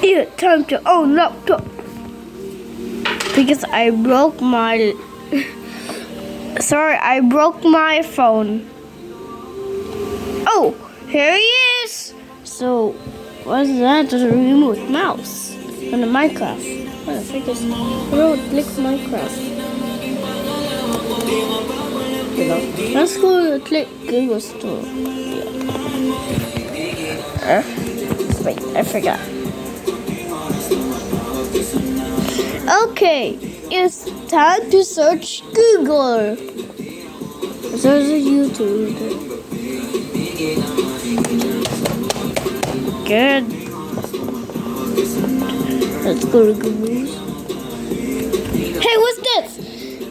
Yeah, time to own laptop. Because I broke my... Sorry, I broke my phone. Oh, here he is. So, what's that? There's a remote mouse on the Minecraft. What the frick is... click Minecraft. You know, let's go click Google Store. Yeah. Wait, I forgot. Okay, it's time to search Google. There's a YouTube. Good. Let's go to Google. Hey, what's this?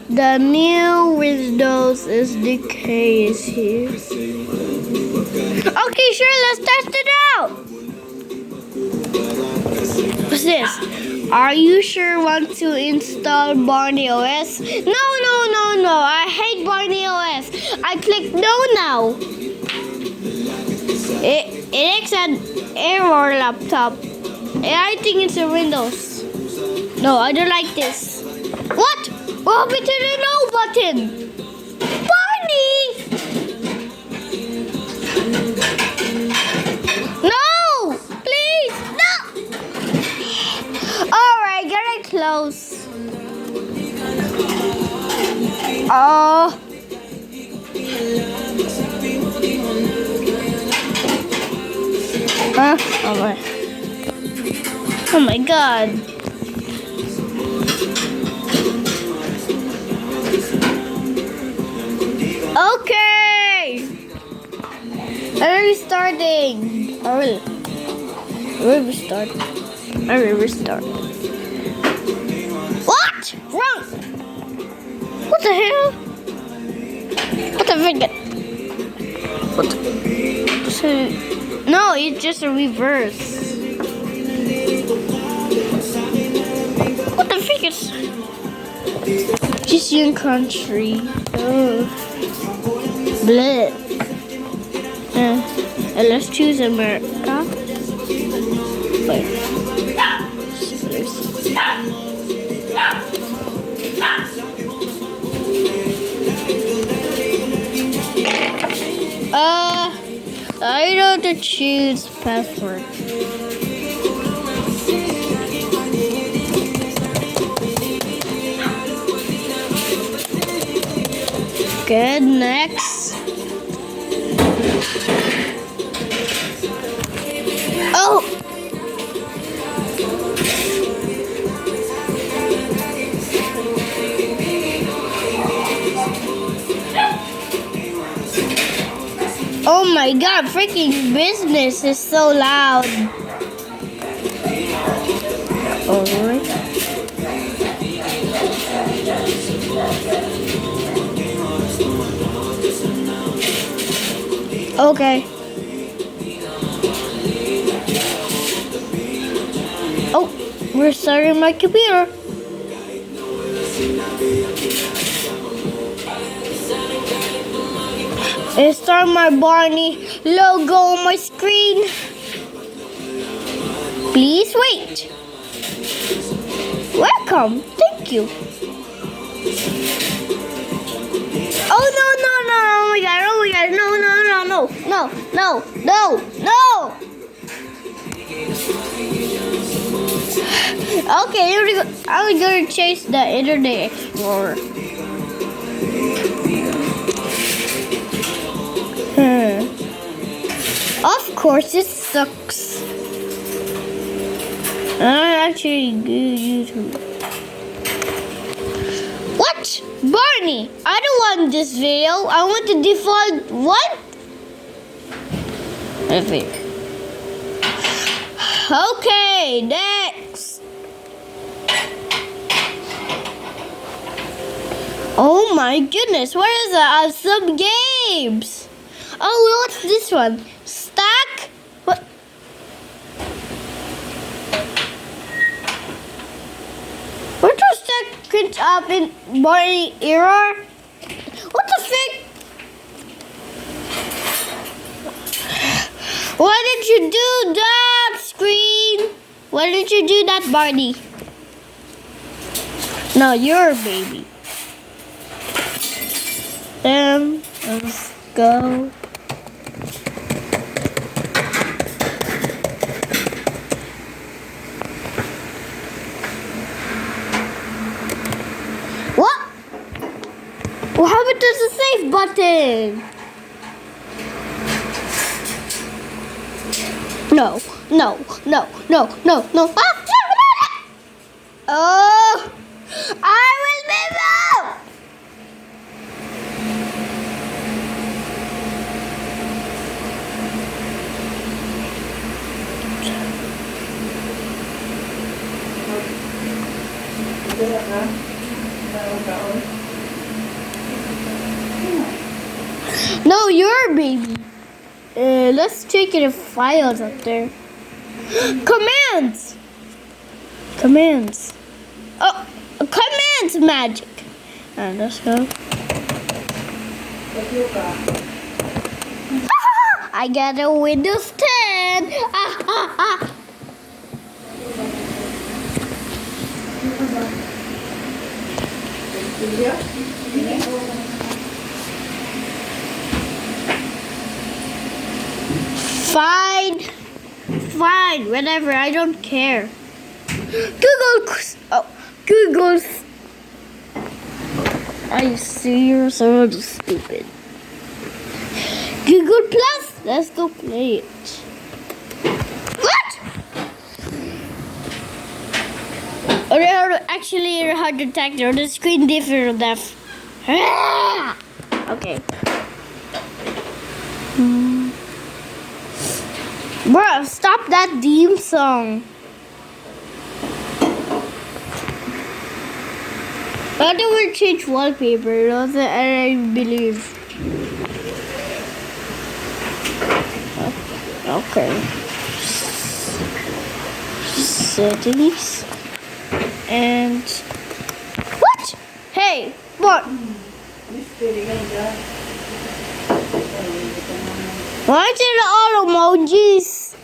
The new Windows SDK is here. Okay, sure, let's test it out. What's this? Are you sure want to install Barney OS? No. I hate Barney OS. I click no now. It is an error laptop. I think it's a Windows. No, I don't like this. What? What happened to the no button? Barney! No! Please! No! Alright, get it close. Oh. Huh? Oh my god. Okay. I'm restarting. I will restart. What? Wrong. What the hell? What the frick? What? No, it's just a reverse. What the frick is? Just your country. Oh. Bleh. Let's choose America. Wait. I know to choose password. Good, next. Oh! Oh my god, freaking business is so loud. Alright. Okay. Oh, we're starting my computer. And start my Barney logo on my screen. Please wait. Welcome. Thank you. Oh no. Oh my god. No. Okay, here we go. I'm gonna chase the Internet Explorer. Of course, it sucks. I'm actually good YouTube. What? Barney, I don't want this video. I want the default what? Okay, next. Oh my goodness, what is that? Some games. Oh, what's this one? Stack? What? What was stack print up in Barney error? What the frick? Why did you do that, screen? What Why did you do that, Barney? No, you're a baby. Then let's go. What? What happened to the save button? No. Ah! Oh, I will move out. No, you're a baby. Let's check the files up there. Commands. Oh, commands magic. Alright, let's go. I got a Windows 10. Fine, whatever. I don't care. Google. Are you serious? So stupid. Google Plus. Let's go play it. What? Or actually, hard detector. The screen different deaf. Okay. Bro, stop that theme song. Why do we change wallpaper? I believe. Okay. Settings. And what? Hey, what? Why is it all emojis?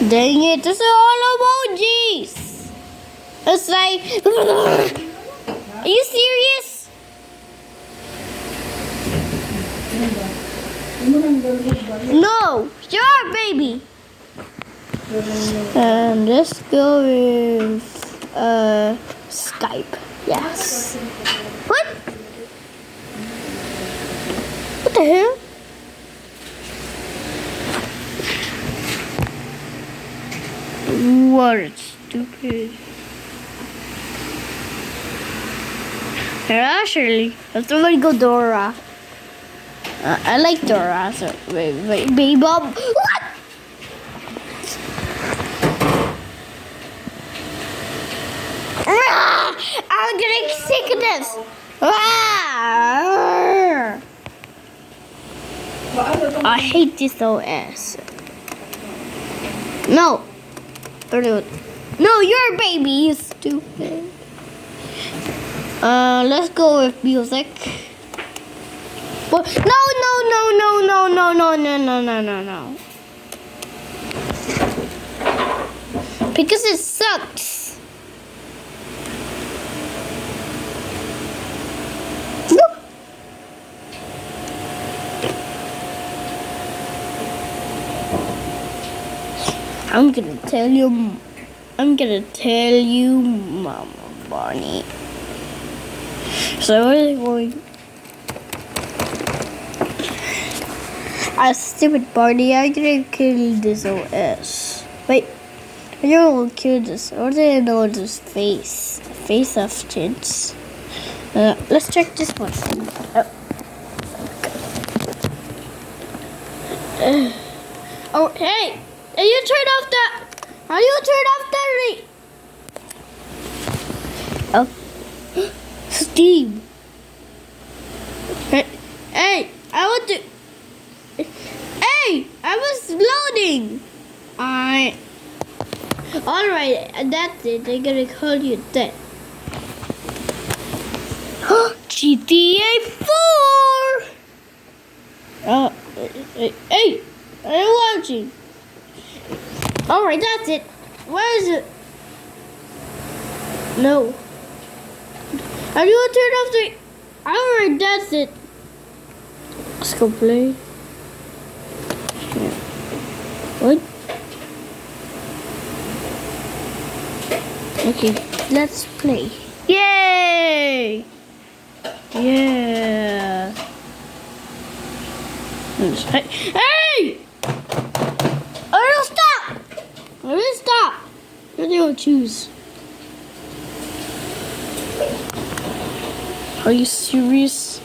Dang it, this is all emojis. It's like, are you serious? No, you're a baby. And let's go with Skype. Yes. What? What the hell? What stupid. Actually, let's already go Dora. I like Dora. So wait, baby Bob. What? I'm getting sick of this. I hate this OS. No. No, you're a baby, you stupid. Let's go with music. No. Because it sucks. I'm gonna tell you, Mama Barney. So we're going. Stupid Barney, I'm gonna kill this OS. Wait, I'm gonna kill this. What do I know this face? Face of chins. Let's check this one. Oh, hey! Are you turned off the Oh, Steve. Hey, I want to. Hey, I was loading. Alright, that's it. I'm gonna call you that. GTA 4. Hey, I'm watching. Alright, that's it. Where is it? No. Are you gonna turn off the... Alright, that's it. Let's go play. What? Okay, let's play. Yay! Yeah. Hey! Oh, stop! I will stop. What do you choose? Are you serious?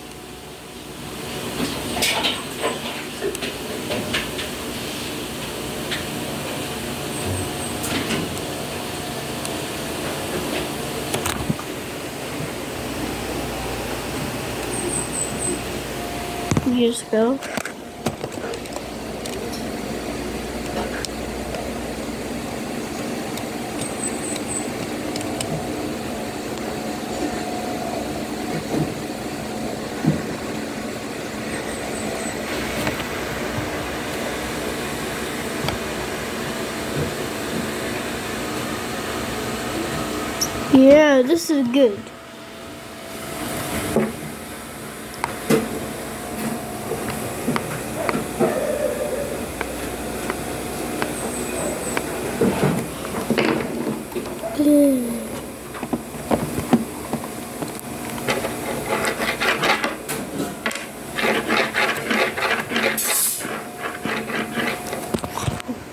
Years ago. Yeah, this is good.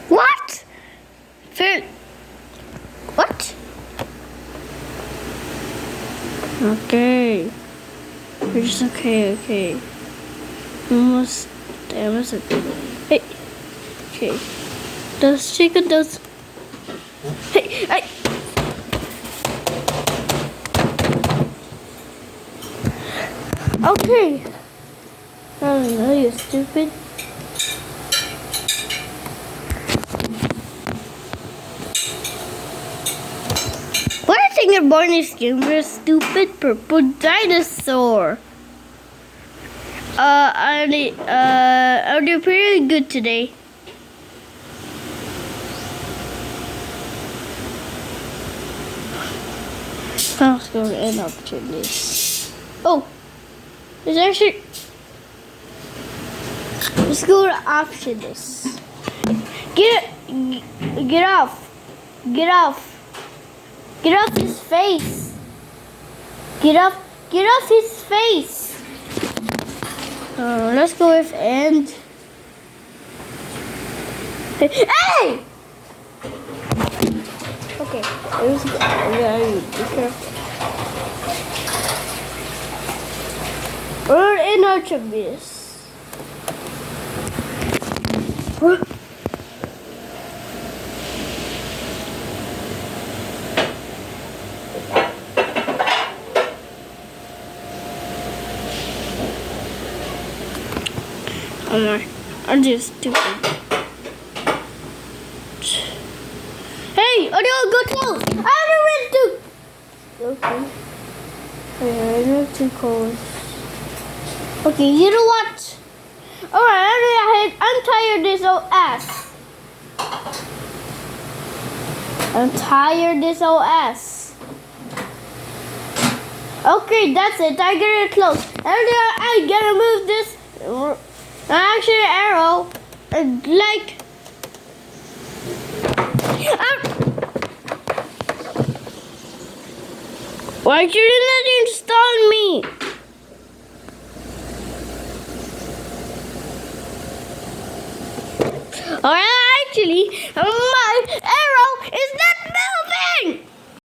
What? What? Okay. We're just okay. Almost. Hey. Okay. Those chicken does. Hey. Okay. Oh no, you stupid. What I think of Barney's skin for a stupid purple dinosaur. I'll do pretty good today. Let's go and option this. Oh, there's actually. Let's go to option this. Get off. Get off his face. Get off his face. Let's go with end. Hey! Okay, be careful. We're in our this. Oh my, I'm just stupid. Hey, I don't go close. I don't want to. Okay. I don't too close. Okay, you know what? Alright, I'm tired of this old ass. I'm tired of this old ass. Okay, that's it. I get it close. I gotta move this. Actually, arrow. Like. Why you didn't let him stun me? Alright, actually,